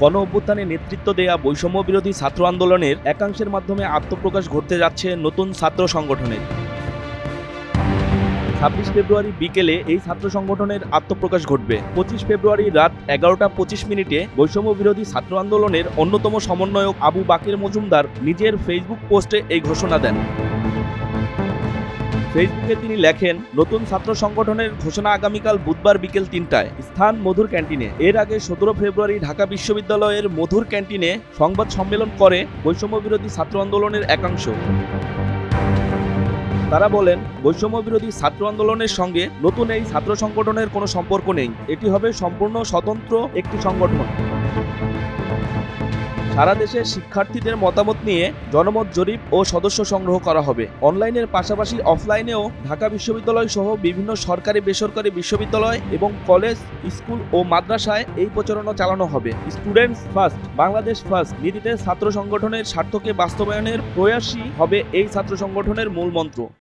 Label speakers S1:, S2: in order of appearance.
S1: গণ অভ্যুত্থানে নেতৃত্ব দেয়া বৈষম্য বিরোধী ছাত্র আন্দোলনের একাংশের মাধ্যমে আত্মপ্রকাশ ঘটতে যাচ্ছে নতুন ছাত্র সংগঠনের। 26 ফেব্রুয়ারি বিকেলে এই ছাত্র সংগঠনের আত্মপ্রকাশ ঘটবে। 25 ফেব্রুয়ারি রাত 11টা 25 মিনিটে বৈষম্য বিরোধী ছাত্র আন্দোলনের অন্যতম সমন্বয়ক আবু বাকের মজুমদার নিজের ফেসবুক পোস্টে এই ঘোষণা দেন। ফেসবুকে তিনি লেখেন, নতুন ছাত্র সংগঠনের ঘোষণা আগামীকাল বুধবার বিকেল 3টায়, স্থান মধুর ক্যান্টিনে। এর আগে 17 ফেব্রুয়ারি ঢাকা বিশ্ববিদ্যালয়ের মধুর ক্যান্টিনে সংবাদ সম্মেলন করে বৈষম্য বিরোধী ছাত্র আন্দোলনের একাংশ। তারা বলেন, বৈষম্য বিরোধী ছাত্র আন্দোলনের সঙ্গে নতুন এই ছাত্র সংগঠনের কোনো সম্পর্ক নেই, এটি হবে সম্পূর্ণ স্বতন্ত্র একটি সংগঠন। সারা দেশে শিক্ষার্থীদের মতামত নিয়ে জনমত জরিপ ও সদস্য সংগ্রহ করা হবে। অনলাইনের পাশাপাশি অফলাইনেও ঢাকা বিশ্ববিদ্যালয় সহ বিভিন্ন সরকারি বেসরকারি বিশ্ববিদ্যালয় এবং কলেজ, স্কুল ও মাদ্রাসায় এই প্রচারণা চালানো হবে। স্টুডেন্টস ফার্স্ট, বাংলাদেশ ফার্স্ট নীতিতে ছাত্র সংগঠনের স্বার্থকে বাস্তবায়নের প্রয়াসই হবে এই ছাত্র সংগঠনের মূল মন্ত্র।